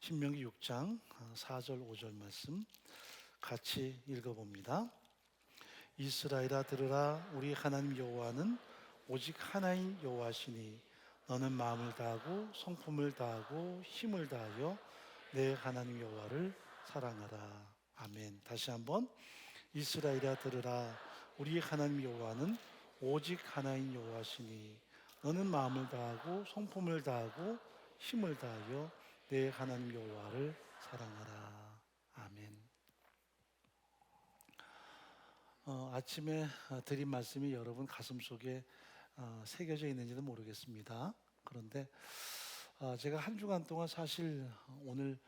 신명기 6장 4절 5절 말씀 같이 읽어봅니다. 이스라엘아 들으라. 우리 하나님 여호와는 오직 하나인 여호와시니 너는 마음을 다하고 성품을 다하고 힘을 다하여 내 하나님 여호와를 사랑하라. 아멘. 다시 한번 이스라엘아 들으라. 우리 하나님 여호와는 오직 하나인 여호와시니 너는 마음을 다하고 성품을 다하고 힘을 다하여 내 하나님 여호와를 사랑하라. 아멘. 아침에 드린 말씀이 여러분 가슴 속에 새겨져 있는지도 모르겠습니다. 그런데 제가 한 주간 동안 사실 오늘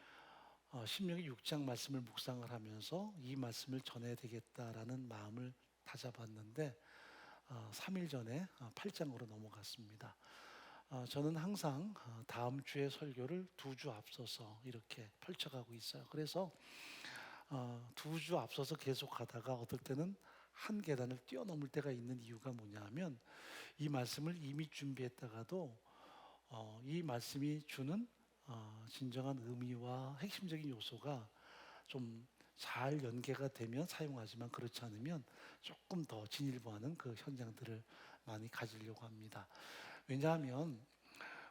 신명기 6장 말씀을 묵상을 하면서 이 말씀을 전해야 되겠다라는 마음을 다잡았는데 3일 전에 8장으로 넘어갔습니다. 저는 항상 다음 주의 설교를 2주 앞서서 이렇게 펼쳐가고 있어요. 그래서 2주 앞서서 계속 가다가 어떨 때는 한 계단을 뛰어넘을 때가 있는 이유가 뭐냐면 이 말씀을 이미 준비했다가도 이 말씀이 주는 진정한 의미와 핵심적인 요소가 좀 잘 연계가 되면 사용하지만 그렇지 않으면 조금 더 진일보하는 그 현장들을 많이 가지려고 합니다. 왜냐하면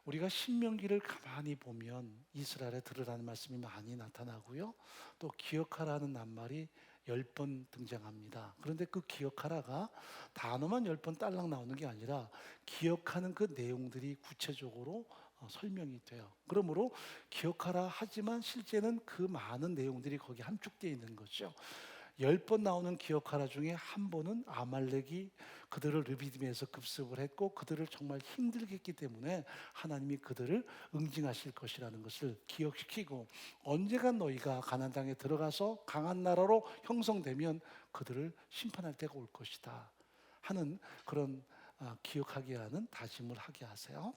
우리가 신명기를 가만히 보면 이스라엘에 들으라는 말씀이 많이 나타나고요. 또 기억하라는 낱말이 10번 등장합니다. 그런데 그 기억하라가 단어만 10번 딸랑 나오는 게 아니라 기억하는 그 내용들이 구체적으로 설명이 돼요. 그러므로 기억하라 하지만 실제는 그 많은 내용들이 거기 함축되어 있는 거죠. 10번 나오는 기억하라 중에 한 번은 아말렉이 그들을 르비딤에서 급습을 했고 그들을 정말 힘들게 했기 때문에 하나님이 그들을 응징하실 것이라는 것을 기억시키고 언제가 너희가 가나안 땅에 들어가서 강한 나라로 형성되면 그들을 심판할 때가 올 것이다 하는 그런 기억하게 하는 다짐을 하게 하세요.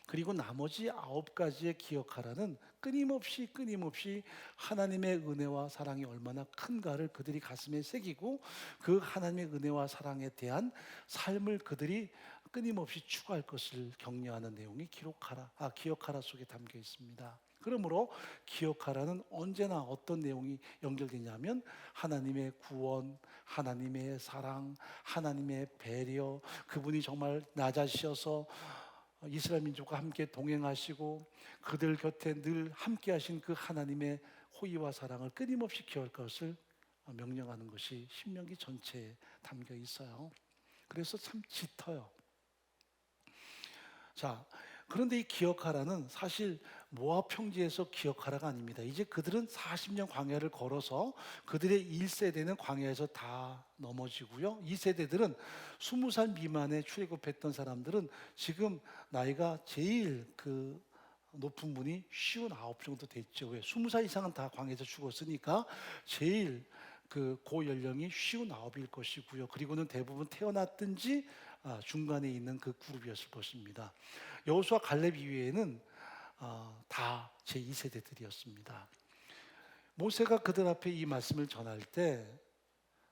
그리고 나머지 9가지의 기억하라는 끊임없이 하나님의 은혜와 사랑이 얼마나 큰가를 그들이 가슴에 새기고 그 하나님의 은혜와 사랑에 대한 삶을 그들이 끊임없이 추구할 것을 격려하는 내용이 기억하라 속에 담겨 있습니다. 그러므로 기억하라는 언제나 어떤 내용이 연결되냐면 하나님의 구원, 하나님의 사랑, 하나님의 배려, 그분이 정말 낮아지셔서 이스라엘 민족과 함께 동행하시고 그들 곁에 늘 함께 하신 그 하나님의 호의와 사랑을 끊임없이 기억할 것을 명령하는 것이 신명기 전체에 담겨 있어요. 그래서 참 짙어요. 자, 그런데 이 기억하라는 사실 모압 평지에서 기억하라가 아닙니다. 이제 그들은 40년 광야를 걸어서 그들의 1세대는 광야에서 다 넘어지고요. 2세대들은 20살 미만에 출애굽했던 사람들은 지금 나이가 제일 그 높은 분이 59 정도 됐죠. 왜? 20살 이상은 다 광야에서 죽었으니까 제일 그 고연령이 59일 것이고요. 그리고는 대부분 태어났든지 중간에 있는 그 그룹이었을 것입니다. 여호수아 갈렙 이외에는 다 제2세대들이었습니다. 모세가 그들 앞에 이 말씀을 전할 때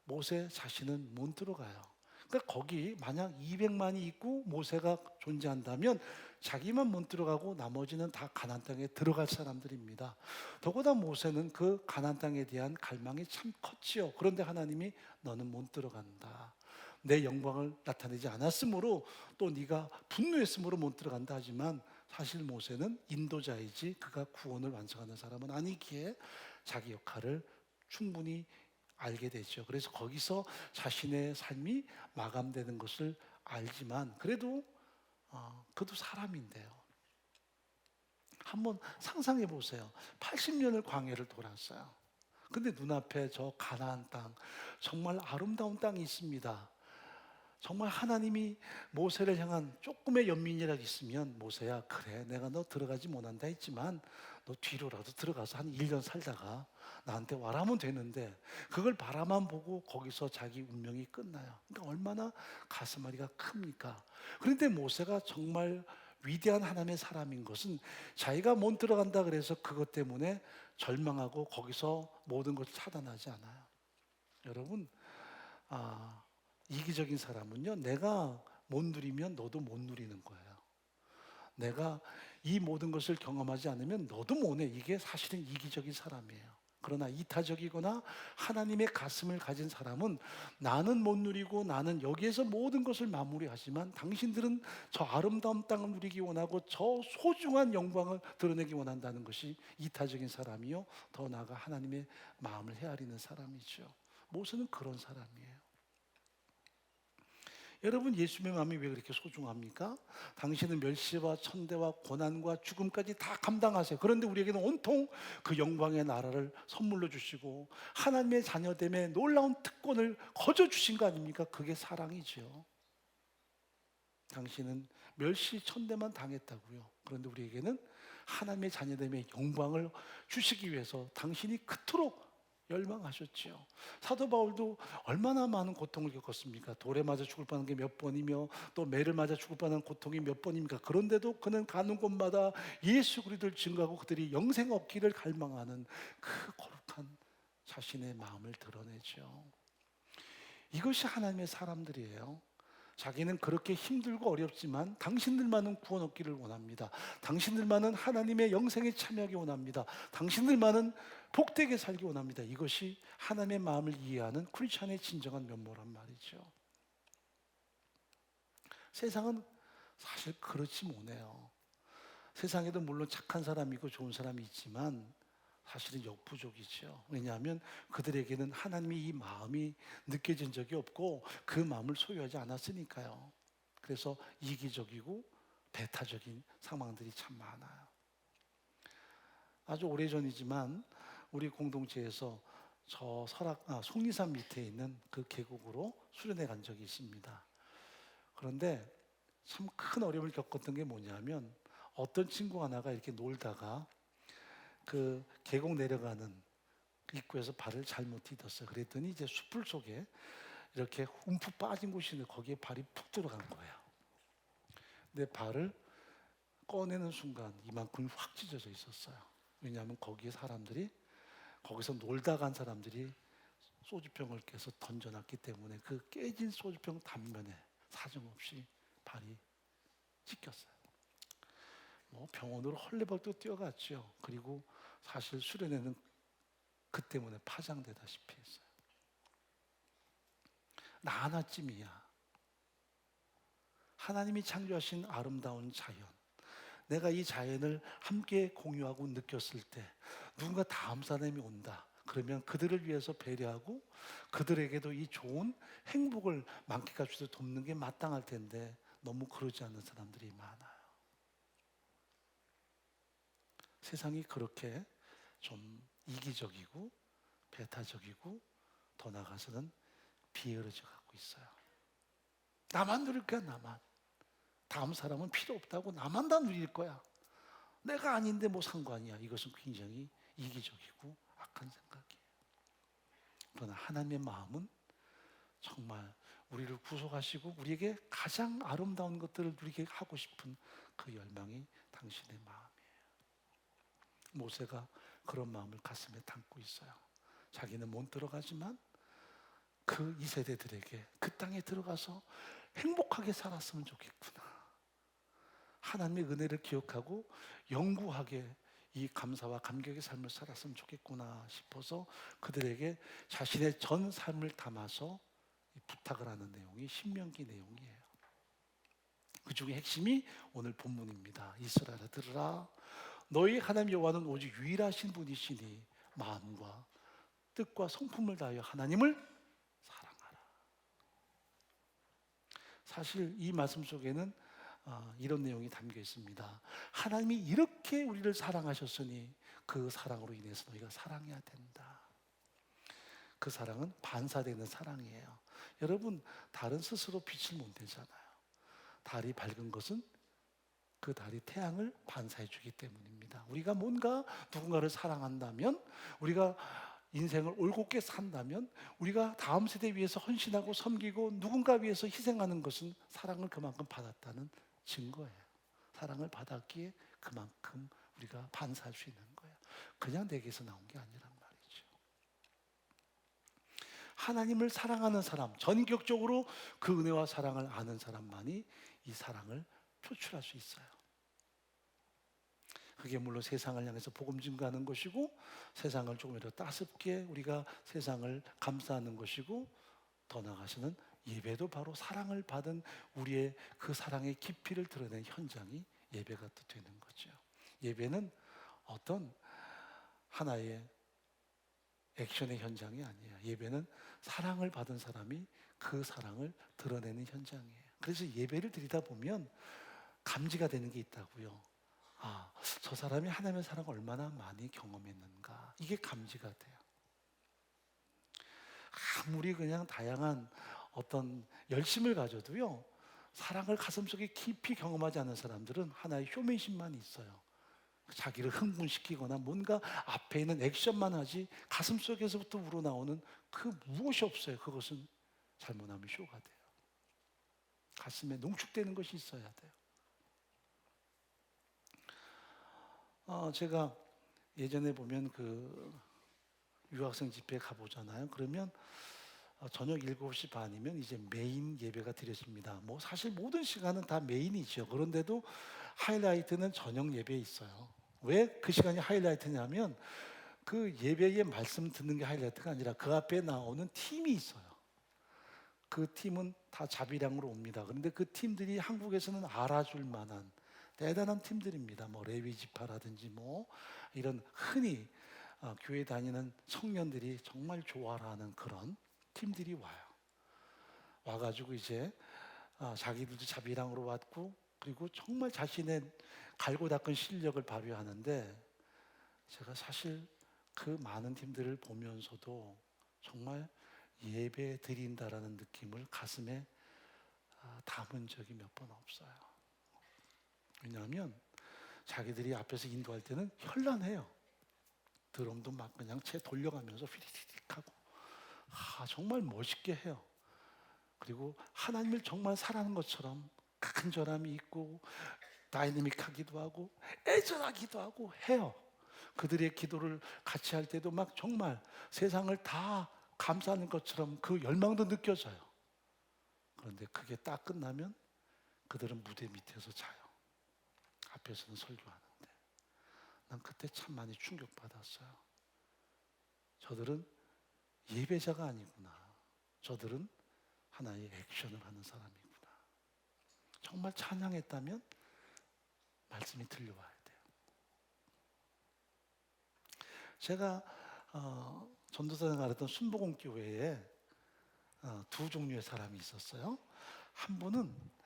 모세 자신은 못 들어가요. 그러니까 거기 만약 200만이 있고 모세가 존재한다면 자기만 못 들어가고 나머지는 다 가나안 땅에 들어갈 사람들입니다. 더구나 모세는 그 가나안 땅에 대한 갈망이 참 컸지요. 그런데 하나님이 너는 못 들어간다. 내 영광을 나타내지 않았으므로 또 네가 분노했으므로 못 들어간다 하지만 사실 모세는 인도자이지 그가 구원을 완성하는 사람은 아니기에 자기 역할을 충분히 알게 되죠. 그래서 거기서 자신의 삶이 마감되는 것을 알지만 그래도 그도 사람인데요. 한번 상상해 보세요. 80년을 광야를 돌았어요. 근데 눈앞에 저 가나안 땅, 정말 아름다운 땅이 있습니다. 정말 하나님이 모세를 향한 조금의 연민이라도 있으면 모세야, 그래 내가 너 들어가지 못한다 했지만 너 뒤로라도 들어가서 한 1년 살다가 나한테 와라면 되는데 그걸 바라만 보고 거기서 자기 운명이 끝나요. 그러니까 얼마나 가슴앓이가 큽니까? 그런데 모세가 정말 위대한 하나님의 사람인 것은 자기가 못 들어간다 그래서 그것 때문에 절망하고 거기서 모든 것을 차단하지 않아요. 여러분, 이기적인 사람은요, 내가 못 누리면 너도 못 누리는 거예요. 내가 이 모든 것을 경험하지 않으면 너도 못해. 이게 사실은 이기적인 사람이에요. 그러나 이타적이거나 하나님의 가슴을 가진 사람은 나는 못 누리고 나는 여기에서 모든 것을 마무리하지만 당신들은 저 아름다운 땅을 누리기 원하고 저 소중한 영광을 드러내기 원한다는 것이 이타적인 사람이요, 더 나아가 하나님의 마음을 헤아리는 사람이죠. 모세는 그런 사람이에요. 여러분, 예수님의 마음이 왜 그렇게 소중합니까? 당신은 멸시와 천대와 고난과 죽음까지 다 감당하세요. 그런데 우리에게는 온통 그 영광의 나라를 선물로 주시고 하나님의 자녀됨의 놀라운 특권을 거저 주신 거 아닙니까? 그게 사랑이죠. 당신은 멸시 천대만 당했다고요. 그런데 우리에게는 하나님의 자녀됨의 영광을 주시기 위해서 당신이 그토록 열망하셨지요. 사도 바울도 얼마나 많은 고통을 겪었습니까? 돌에 맞아 죽을 뻔한 게 몇 번이며 또 매를 맞아 죽을 뻔한 고통이 몇 번입니까? 그런데도 그는 가는 곳마다 예수 그리스도를 증거하고 그들이 영생 얻기를 갈망하는 그 거룩한 자신의 마음을 드러내죠. 이것이 하나님의 사람들이에요. 자기는 그렇게 힘들고 어렵지만 당신들만은 구원 얻기를 원합니다. 당신들만은 하나님의 영생에 참여하기 원합니다. 당신들만은 복되게 살기 원합니다. 이것이 하나님의 마음을 이해하는 크리스찬의 진정한 면모란 말이죠. 세상은 사실 그렇지 못해요. 세상에도 물론 착한 사람이고 좋은 사람이 있지만 사실은 역부족이죠. 왜냐하면 그들에게는 하나님의 이 마음이 느껴진 적이 없고 그 마음을 소유하지 않았으니까요. 그래서 이기적이고 배타적인 상황들이 참 많아요. 아주 오래전이지만 우리 공동체에서 저 속리산 밑에 있는 그 계곡으로 수련회 간 적이 있습니다. 그런데 참 큰 어려움을 겪었던 게 뭐냐면 어떤 친구 하나가 이렇게 놀다가 그 계곡 내려가는 입구에서 발을 잘못 디뎠어요. 그랬더니 이제 숲풀 속에 이렇게 움푹 빠진 곳이 있는데 거기에 발이 푹 들어간 거예요. 내 발을 꺼내는 순간 이만큼이 확 찢어져 있었어요. 왜냐하면 거기에 사람들이, 거기서 놀다 간 사람들이 소주병을 깨서 던져놨기 때문에 그 깨진 소주병 단면에 사정없이 발이 찢겼어요. 병원으로 헐레벌떡 뛰어갔죠. 그리고 사실 수련회는 그 때문에 파장되다시피 했어요. 나 하나쯤이야. 하나님이 창조하신 아름다운 자연, 내가 이 자연을 함께 공유하고 느꼈을 때 누군가 다음 사람이 온다. 그러면 그들을 위해서 배려하고 그들에게도 이 좋은 행복을 만끽할 수 있도록 돕는 게 마땅할 텐데 너무 그러지 않는 사람들이 많아요. 세상이 그렇게 좀 이기적이고 배타적이고 더 나아가서는 비열해져 가고 있어요. 나만 누릴 거야, 나만. 다음 사람은 필요 없다고, 나만 다 누릴 거야. 내가 아닌데 뭐 상관이야. 이것은 굉장히 이기적이고 악한 생각이에요. 그러나 하나님의 마음은 정말 우리를 구속하시고 우리에게 가장 아름다운 것들을 누리게 하고 싶은 그 열망이 당신의 마음이에요. 모세가 그런 마음을 가슴에 담고 있어요. 자기는 못 들어가지만 그 2세대들에게 그 땅에 들어가서 행복하게 살았으면 좋겠구나. 하나님의 은혜를 기억하고 영구하게 이 감사와 감격의 삶을 살았으면 좋겠구나 싶어서 그들에게 자신의 전 삶을 담아서 부탁을 하는 내용이 신명기 내용이에요. 그 중에 핵심이 오늘 본문입니다. 이스라엘아 들으라. 너희 하나님 여호와는 오직 유일하신 분이시니 마음과 뜻과 성품을 다하여 하나님을 사랑하라. 사실 이 말씀 속에는 이런 내용이 담겨 있습니다. 하나님이 이렇게 우리를 사랑하셨으니 그 사랑으로 인해서 너희가 사랑해야 된다. 그 사랑은 반사되는 사랑이에요. 여러분, 달은 스스로 빛을 못 내잖아요. 달이 밝은 것은 그 달이 태양을 반사해 주기 때문입니다. 우리가 뭔가 누군가를 사랑한다면, 우리가 인생을 올곧게 산다면, 우리가 다음 세대 위해서 헌신하고 섬기고 누군가 위해서 희생하는 것은 사랑을 그만큼 받았다는 증거예요. 사랑을 받았기에 그만큼 우리가 반사할 수 있는 거예요. 그냥 내게서 나온 게 아니란 말이죠. 하나님을 사랑하는 사람, 전격적으로 그 은혜와 사랑을 아는 사람만이 이 사랑을 표출할 수 있어요. 그게 물론 세상을 향해서 복음 증거하는 것이고, 세상을 조금이라도 따숩게 우리가 세상을 감싸는 것이고, 더 나아가서는 예배도 바로 사랑을 받은 우리의 그 사랑의 깊이를 드러낸 현장이 예배가 또 되는 거죠. 예배는 어떤 하나의 액션의 현장이 아니에요. 예배는 사랑을 받은 사람이 그 사랑을 드러내는 현장이에요. 그래서 예배를 드리다 보면 감지가 되는 게 있다고요. 아, 저 사람이 하나님의 사랑을 얼마나 많이 경험했는가. 이게 감지가 돼요. 아무리 그냥 다양한 어떤 열심을 가져도요, 사랑을 가슴속에 깊이 경험하지 않는 사람들은 하나의 쇼맨십만 있어요. 자기를 흥분시키거나 뭔가 앞에 있는 액션만 하지 가슴속에서부터 우러나오는 그 무엇이 없어요. 그것은 잘못하면 쇼가 돼요. 가슴에 농축되는 것이 있어야 돼요. 제가 예전에 보면 그 유학생 집회에 가보잖아요. 그러면 저녁 7시 반이면 이제 메인 예배가 드려집니다. 뭐 사실 모든 시간은 다 메인이죠. 그런데도 하이라이트는 저녁 예배에 있어요. 왜 그 시간이 하이라이트냐면 그 예배의 말씀 듣는 게 하이라이트가 아니라 그 앞에 나오는 팀이 있어요. 그 팀은 다 자비량으로 옵니다. 그런데 그 팀들이 한국에서는 알아줄 만한 대단한 팀들입니다. 뭐 레위 지파라든지 뭐 이런 흔히 교회 다니는 청년들이 정말 좋아하는 그런 팀들이 와요. 와가지고 이제 자기들도 자비량으로 왔고, 그리고 정말 자신의 갈고 닦은 실력을 발휘하는데, 제가 사실 그 많은 팀들을 보면서도 정말 예배 드린다라는 느낌을 가슴에 담은 적이 몇 번 없어요. 왜냐하면 자기들이 앞에서 인도할 때는 현란해요. 드럼도 막 그냥 채 돌려가면서 휘리릭 하고 정말 멋있게 해요. 그리고 하나님을 정말 사랑하는 것처럼 간절함이 있고 다이내믹하기도 하고 애절하기도 하고 해요. 그들의 기도를 같이 할 때도 막 정말 세상을 다 감싸는 것처럼 그 열망도 느껴져요. 그런데 그게 딱 끝나면 그들은 무대 밑에서 자요. 앞에서는 설교하는데. 난 그때 참 많이 충격받았어요. 저들은 예배자가 아니구나. 저들은 하나의 액션을 하는 사람이구나. 정말 찬양했다면 말씀이 들려와야 돼요. 제가 전도사 생활했던 순복음교회에 두 종류의 사람이 있었어요. 한 분은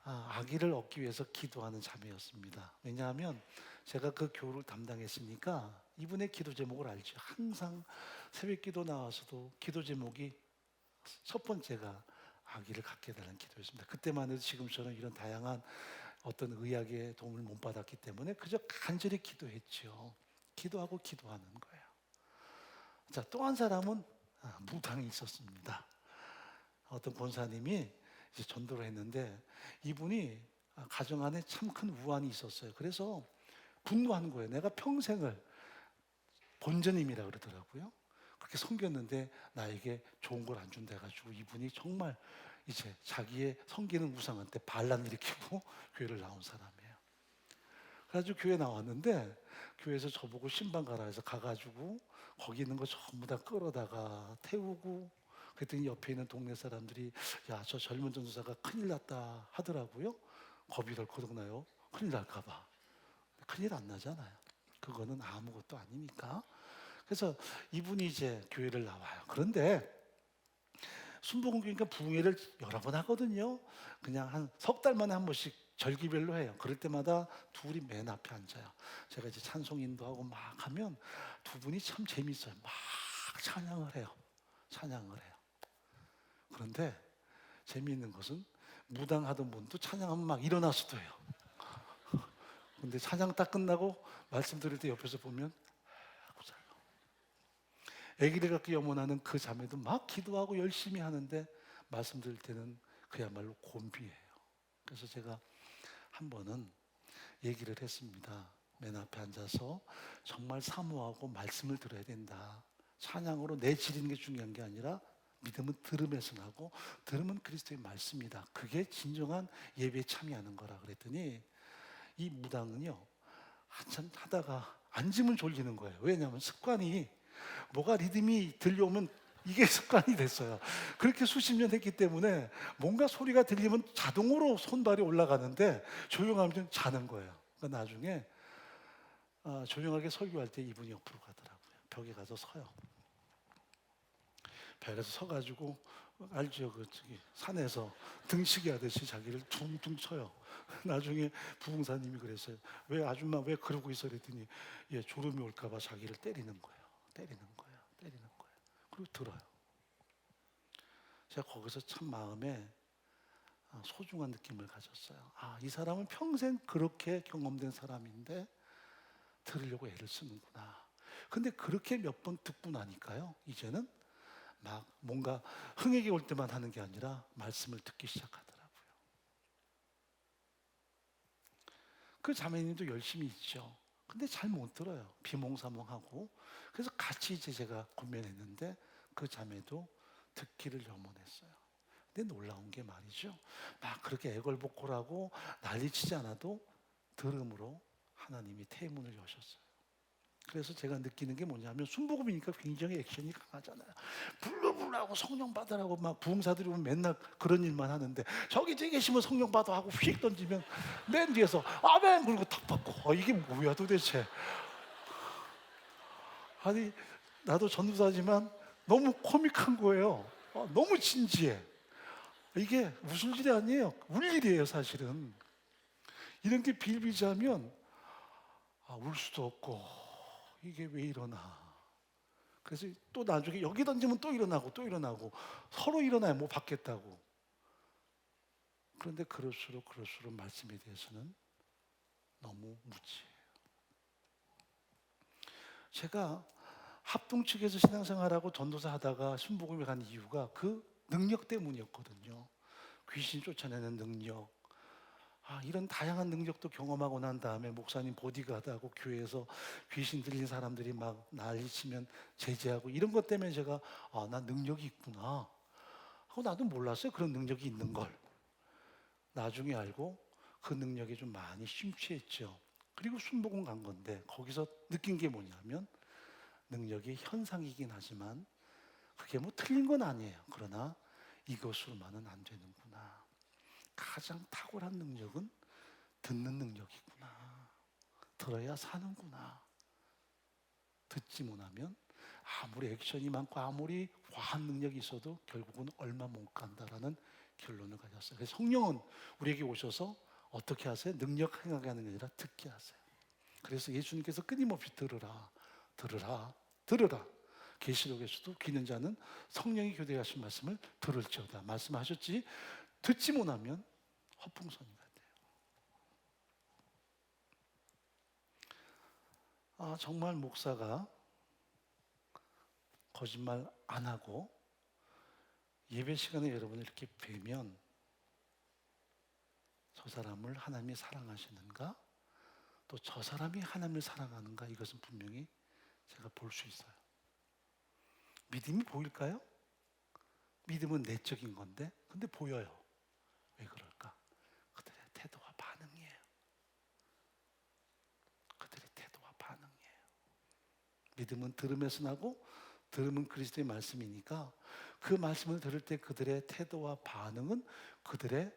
아기를 얻기 위해서 기도하는 자매였습니다. 왜냐하면 제가 그 교우를 담당했으니까 이분의 기도 제목을 알죠. 항상 새벽 기도 나와서도 기도 제목이 첫 번째가 아기를 갖게 되는 기도였습니다. 그때만 해도 지금처럼 이런 다양한 어떤 의학의 도움을 못 받았기 때문에 그저 간절히 기도했죠. 기도하고 기도하는 거예요. 자, 또 한 사람은 무당이 있었습니다. 어떤 권사님이 이제 전도를 했는데 이분이 가정 안에 참 큰 우환이 있었어요. 그래서 분노한 거예요. 내가 평생을 본전임이라 그러더라고요. 그렇게 섬겼는데 나에게 좋은 걸 안 준다 해가지고 이분이 정말 이제 자기의 섬기는 우상한테 반란 일으키고 교회를 나온 사람이에요. 그래가지고 교회 나왔는데 교회에서 저보고 신방 가라 해서 가가지고 거기 있는 거 전부 다 끌어다가 태우고, 그랬더니 옆에 있는 동네 사람들이 야, 저 젊은 전도사가 큰일 났다 하더라고요. 겁이 덜컥 나요. 큰일 날까 봐. 큰일 안 나잖아요. 그거는 아무것도 아니니까. 그래서 이분이 이제 교회를 나와요. 그런데 순복음교니까 부흥회를 여러 번 하거든요. 그냥 한 석 달 만에 한 번씩 절기별로 해요. 그럴 때마다 둘이 맨 앞에 앉아요. 제가 이제 찬송 인도하고 막 하면 두 분이 참 재밌어요. 막 찬양을 해요. 찬양을 해요. 그런데 재미있는 것은 무당하던 분도 찬양하면 막 일어나서도 해요. 근데 찬양 딱 끝나고 말씀 드릴 때 옆에서 보면 하고 자요. 아기를 갖고 염원하는 그 자매도 막 기도하고 열심히 하는데 말씀 드릴 때는 그야말로 곤비예요. 그래서 제가 한 번은 얘기를 했습니다. 맨 앞에 앉아서 정말 사모하고 말씀을 들어야 된다. 찬양으로 내 지르는 게 중요한 게 아니라 믿음은 들음에서 나고 들음은 그리스도의 말씀이다. 그게 진정한 예배에 참여하는 거라 그랬더니 이 무당은요, 한참 하다가 앉으면 졸리는 거예요. 왜냐하면 습관이, 뭐가 리듬이 들려오면 이게 습관이 됐어요. 그렇게 수십 년 했기 때문에 뭔가 소리가 들리면 자동으로 손발이 올라가는데 조용하면 자는 거예요. 그러니까 나중에 조용하게 설교할 때 이분이 옆으로 가더라고요. 벽에 가서 서요. 벽에 가서 서가지고, 알죠? 그 저기 산에서 등치기 하듯이 자기를 퉁퉁 쳐요. 나중에 부흥사님이 그랬어요. 왜 아줌마 왜 그러고 있어? 그랬더니 졸음이 올까봐 자기를 때리는 거예요. 때리는 거예요. 때리는 거예요. 그리고 들어요. 제가 거기서 참 마음에 소중한 느낌을 가졌어요. 이 사람은 평생 그렇게 경험된 사람인데 들으려고 애를 쓰는구나. 근데 그렇게 몇 번 듣고 나니까요, 이제는 막 뭔가 흥액이 올 때만 하는 게 아니라 말씀을 듣기 시작하더라고요. 그 자매님도 열심히 있죠. 근데 잘 못 들어요. 비몽사몽하고. 그래서 같이 이제 제가 고민했는데 그 자매도 듣기를 염원했어요. 근데 놀라운 게 말이죠, 막 그렇게 애걸복걸하고 난리치지 않아도 들음으로 하나님이 태문을 여셨어요. 그래서 제가 느끼는 게 뭐냐면, 순복음이니까 굉장히 액션이 강하잖아요. 불러불라고 성령 받으라고 막 부흥사들이 오면 맨날 그런 일만 하는데, 저기 계시면 성령 받아 하고 휙 던지면 맨 뒤에서 아멘 그러고 탁 받고, 이게 뭐야 도대체. 아니, 나도 전도사지만 너무 코믹한 거예요. 너무 진지해. 이게 웃을 일이 아니에요. 울 일이에요 사실은. 이런 게 빌비자면 울 수도 없고, 이게 왜 이러나. 그래서 또 나중에 여기 던지면 또 일어나고 또 일어나고, 서로 일어나야 뭐 받겠다고. 그런데 그럴수록 말씀에 대해서는 너무 무지해요. 제가 합동 측에서 신앙생활하고 전도사 하다가 순복음에 간 이유가 그 능력 때문이었거든요. 귀신 쫓아내는 능력, 이런 다양한 능력도 경험하고 난 다음에 목사님 보디가드하고 교회에서 귀신 들린 사람들이 막 난리치면 제재하고, 이런 것 때문에 제가 나 능력이 있구나 하고, 나도 몰랐어요 그런 능력이 있는 걸. 나중에 알고 그 능력에 좀 많이 심취했죠. 그리고 순복음 간 건데, 거기서 느낀 게 뭐냐면, 능력이 현상이긴 하지만 그게 뭐 틀린 건 아니에요. 그러나 이것으로만은 안 되는구나. 가장 탁월한 능력은 듣는 능력이구나. 들어야 사는구나. 듣지 못하면 아무리 액션이 많고 아무리 과한 능력이 있어도 결국은 얼마 못 간다라는 결론을 가졌어요. 그래서 성령은 우리에게 오셔서 어떻게 하세요? 능력 행하게 하는 게 아니라 듣게 하세요. 그래서 예수님께서 끊임없이 들으라, 들으라, 들으라. 계시록에서도 귀 있는 자는 성령이 교대하신 말씀을 들을지어다 말씀하셨지, 듣지 못하면 허풍선이가 돼요. 정말 목사가 거짓말 안 하고 예배 시간에 여러분을 이렇게 뵈면 저 사람을 하나님이 사랑하시는가, 또 저 사람이 하나님을 사랑하는가, 이것은 분명히 제가 볼 수 있어요. 믿음이 보일까요? 믿음은 내적인 건데, 근데 보여요. 왜 그럴까? 그들의 태도와 반응이에요. 그들의 태도와 반응이에요. 믿음은 들음에서 나고, 들음은 그리스도의 말씀이니까 그 말씀을 들을 때 그들의 태도와 반응은 그들의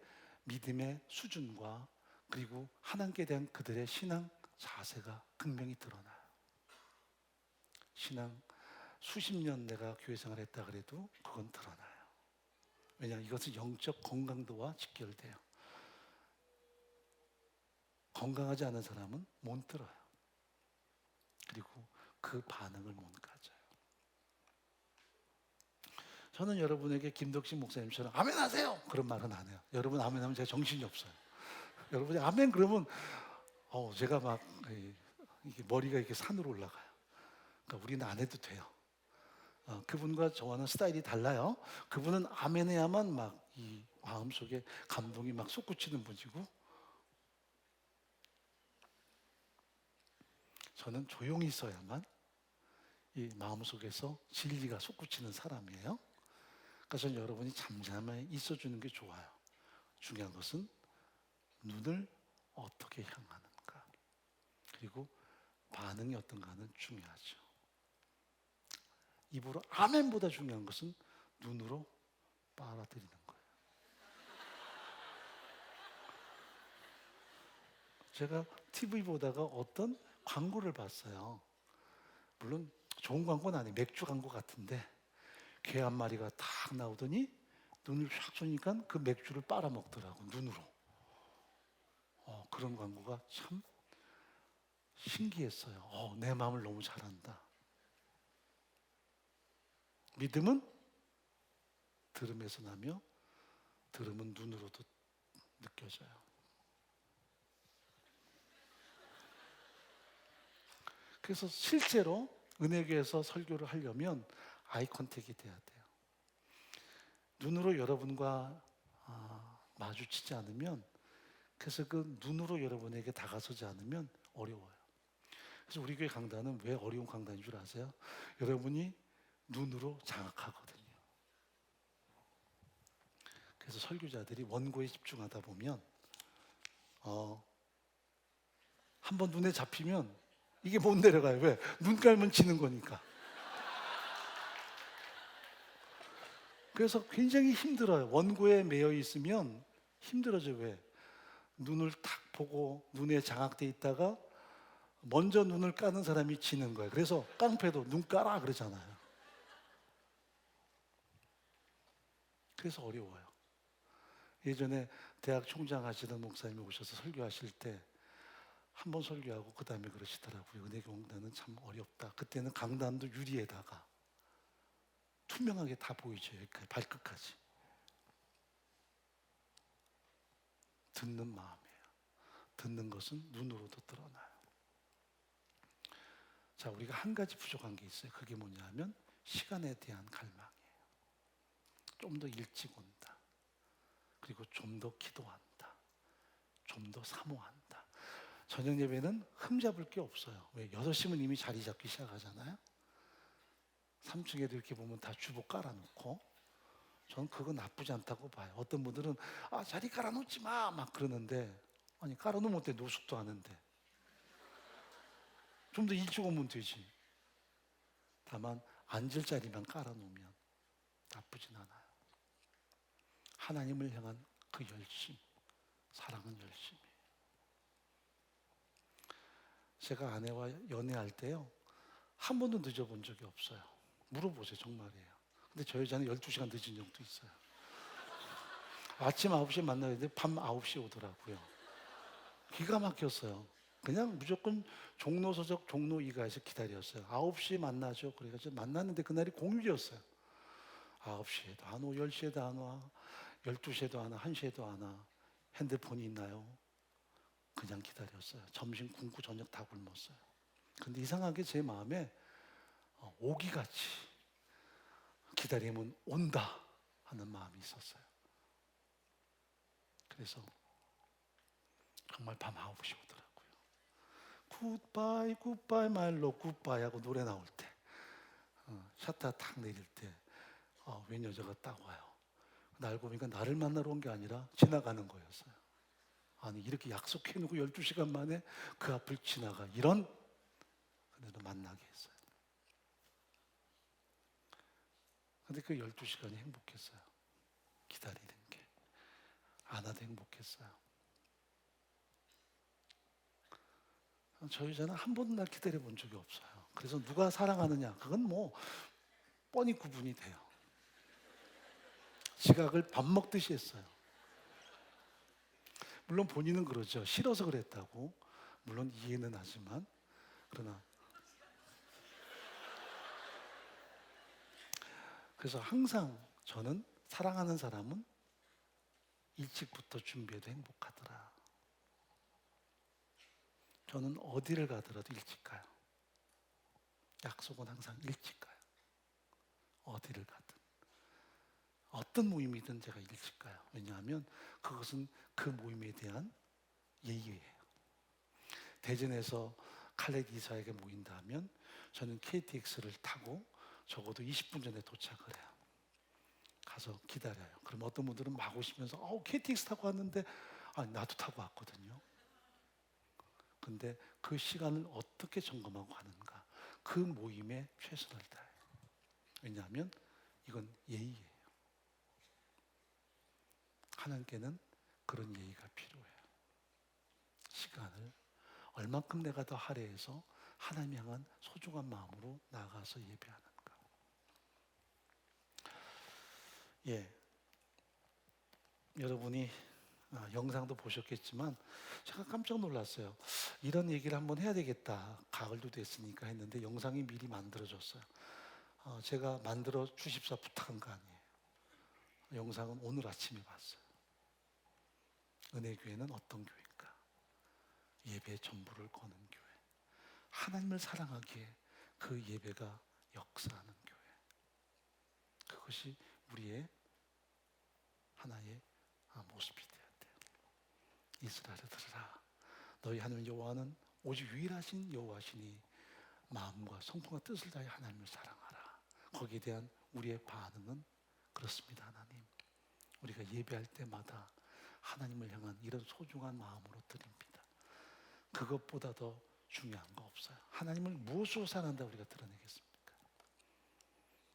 믿음의 수준과, 그리고 하나님께 대한 그들의 신앙 자세가 극명히 드러나요. 신앙 수십 년 내가 교회 생활했다 그래도 그건 드러나요. 왜냐하면 이것은 영적 건강도와 직결돼요. 건강하지 않은 사람은 못 들어요. 그리고 그 반응을 못 가져요. 저는 여러분에게 김덕신 목사님처럼 아멘 하세요 그런 말은 안 해요. 여러분 아멘 하면 제가 정신이 없어요. 여러분이 아멘 그러면 제가 막 이게 머리가 이렇게 산으로 올라가요. 그러니까 우리는 안 해도 돼요. 그분과 저와는 스타일이 달라요. 그분은 아멘 해야만 막 이 마음속에 감동이 막 솟구치는 분이고, 저는 조용히 있어야만 이 마음속에서 진리가 솟구치는 사람이에요. 그러니까 저는 여러분이 잠잠히 있어주는 게 좋아요. 중요한 것은 눈을 어떻게 향하는가. 그리고 반응이 어떤가는 중요하죠. 입으로 아멘보다 중요한 것은 눈으로 빨아들이는 거예요. 제가 TV 보다가 어떤 광고를 봤어요. 물론 좋은 광고는 아니에요. 맥주 광고 같은데 개 한 마리가 탁 나오더니 눈을 쫙 쏘니까 그 맥주를 빨아먹더라고, 눈으로. 그런 광고가 참 신기했어요. 내 마음을 너무 잘 안다. 믿음은 들음에서 나며 들음은 눈으로도 느껴져요. 그래서 실제로 은혜교에서 설교를 하려면 아이 컨택이 돼야 돼요. 눈으로 여러분과 마주치지 않으면, 그래서 그 눈으로 여러분에게 다가서지 않으면 어려워요. 그래서 우리 교회 강단은 왜 어려운 강단인 줄 아세요? 여러분이 눈으로 장악하거든요. 그래서 설교자들이 원고에 집중하다 보면 한번 눈에 잡히면 이게 못 내려가요. 왜? 눈 깔면 지는 거니까. 그래서 굉장히 힘들어요. 원고에 매여 있으면 힘들어져. 왜? 눈을 탁 보고 눈에 장악돼 있다가 먼저 눈을 까는 사람이 지는 거예요. 그래서 깡패도 눈 까라 그러잖아요. 그래서 어려워요. 예전에 대학 총장 하시던 목사님이 오셔서 설교하실 때 한 번 설교하고 그 다음에 그러시더라고요. 은혜 강단은 참 어렵다. 그때는 강단도 유리에다가 투명하게 다 보이죠. 여기까지, 발끝까지. 듣는 마음이에요. 듣는 것은 눈으로도 드러나요. 자, 우리가 한 가지 부족한 게 있어요. 그게 뭐냐면 시간에 대한 갈망이에요. 좀 더 일찍 온다. 그리고 좀 더 기도한다. 좀 더 사모한다. 저녁 예배는 흠잡을 게 없어요. 왜? 6시면 이미 자리 잡기 시작하잖아요. 3층에도 이렇게 보면 다 주보 깔아놓고, 저는 그거 나쁘지 않다고 봐요. 어떤 분들은 자리 깔아놓지 마 막 그러는데, 아니 깔아놓으면 어때? 노숙도 하는데. 좀 더 일찍 오면 되지. 다만 앉을 자리만 깔아놓으면 나쁘진 않아요. 하나님을 향한 그 열심, 사랑은 열심이에요. 제가 아내와 연애할 때요, 한 번도 늦어본 적이 없어요. 물어보세요. 정말이에요. 근데 저 여자는 12시간 늦은 적도 있어요. 아침 9시에 만나야 되는데 밤 9시에 오더라고요. 기가 막혔어요. 그냥 무조건 종로 서적 종로 2가에서 기다렸어요. 9시에 만나죠. 그래가지고 만났는데 그날이 공휴일이었어요. 9시에도 안 와, 10시에도 안 와, 12시에도 안 와, 1시에도 안 와. 핸드폰이 있나요? 그냥 기다렸어요. 점심 굶고 저녁 다 굶었어요. 근데 이상하게 제 마음에 오기같이 기다리면 온다 하는 마음이 있었어요. 그래서 정말 밤 9시 오더라고요. 굿바이 굿바이 말로 굿바이 하고 노래 나올 때, 셔터 탁 내릴 때 웬 여자가 딱 와요. 알고 보니까 나를 만나러 온 게 아니라 지나가는 거였어요. 아니 이렇게 약속해놓고 12시간 만에 그 앞을 지나가, 이런. 그래도 만나게 했어요. 근데 그 12시간이 행복했어요. 기다리는 게. 안 와도 행복했어요. 저 여자는 한 번도 날 기다려 본 적이 없어요. 그래서 누가 사랑하느냐, 그건 뭐 뻔히 구분이 돼요. 지각을 밥 먹듯이 했어요. 물론 본인은 그러죠. 싫어서 그랬다고. 물론 이해는 하지만, 그러나 그래서 항상 저는 사랑하는 사람은 일찍부터 준비해도 행복하더라. 저는 어디를 가더라도 일찍 가요. 약속은 항상 일찍 가요. 어디를 가든. 어떤 모임이든 제가 일찍 가요. 왜냐하면 그것은 그 모임에 대한 예의예요. 대전에서 칼레 기사에게 모인다 하면 저는 KTX를 타고 적어도 20분 전에 도착을 해요. 가서 기다려요. 그럼 어떤 분들은 막 오시면서 KTX 타고 왔는데, 나도 타고 왔거든요. 근데 그 시간을 어떻게 점검하고 가는가? 그 모임에 최선을 다해요. 왜냐하면 이건 예의예요. 하나님께는 그런 예의가 필요해요. 시간을 얼만큼 내가 더 할애해서 하나님 향한 소중한 마음으로 나아가서 예배하는가. 예, 여러분이 영상도 보셨겠지만 제가 깜짝 놀랐어요. 이런 얘기를 한번 해야 되겠다. 가을도 됐으니까 했는데 영상이 미리 만들어졌어요. 제가 만들어 주십사 부탁한 거 아니에요. 영상은 오늘 아침에 봤어요. 은혜교회는 어떤 교회인가? 예배의 전부를 거는 교회. 하나님을 사랑하기에 그 예배가 역사하는 교회. 그것이 우리의 하나의 모습이 되어야 돼요. 이스라엘을 들으라. 너희 하나님 여호와는 오직 유일하신 여호와시니 마음과 성품과 뜻을 다해 하나님을 사랑하라. 거기에 대한 우리의 반응은 그렇습니다. 하나님, 우리가 예배할 때마다 하나님을 향한 이런 소중한 마음으로 드립니다. 그것보다 더 중요한 거 없어요. 하나님을 무엇으로 사랑한다 우리가 드러내겠습니까?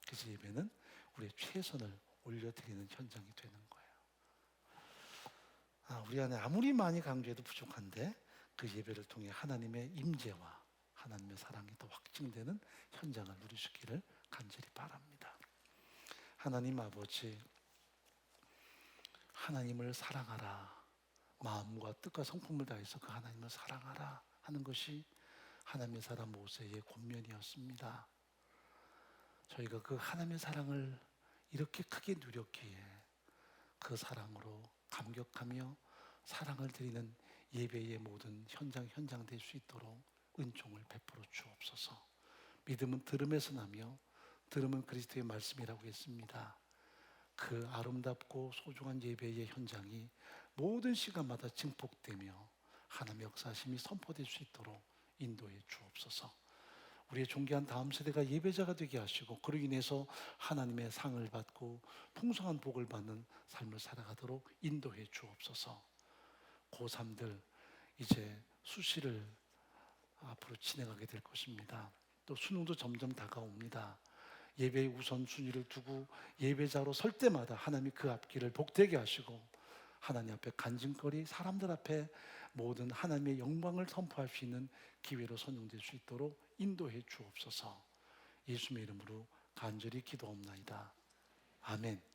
그래서 예배는 우리의 최선을 올려드리는 현장이 되는 거예요. 우리 안에 아무리 많이 강조해도 부족한데 그 예배를 통해 하나님의 임재와 하나님의 사랑이 더 확증되는 현장을 누리시기를 간절히 바랍니다. 하나님 아버지, 하나님을 사랑하라. 마음과 뜻과 성품을 다해서 그 하나님을 사랑하라 하는 것이 하나님의 사람 모세의 권면이었습니다. 저희가 그 하나님의 사랑을 이렇게 크게 누렸기에 그 사랑으로 감격하며 사랑을 드리는 예배의 모든 현장 될 수 있도록 은총을 베풀어 주옵소서. 믿음은 들음에서 나며 들음은 그리스도의 말씀이라고 했습니다. 그 아름답고 소중한 예배의 현장이 모든 시간마다 증폭되며 하나님의 역사심이 선포될 수 있도록 인도해 주옵소서. 우리의 존귀한 다음 세대가 예배자가 되게 하시고 그로 인해서 하나님의 상을 받고 풍성한 복을 받는 삶을 살아가도록 인도해 주옵소서. 고3들 이제 수시를 앞으로 진행하게 될 것입니다. 또 수능도 점점 다가옵니다. 예배의 우선순위를 두고 예배자로 설 때마다 하나님이 그 앞길을 복되게 하시고 하나님 앞에 간증거리, 사람들 앞에 모든 하나님의 영광을 선포할 수 있는 기회로 선용될 수 있도록 인도해 주옵소서. 예수님의 이름으로 간절히 기도옵나이다. 아멘.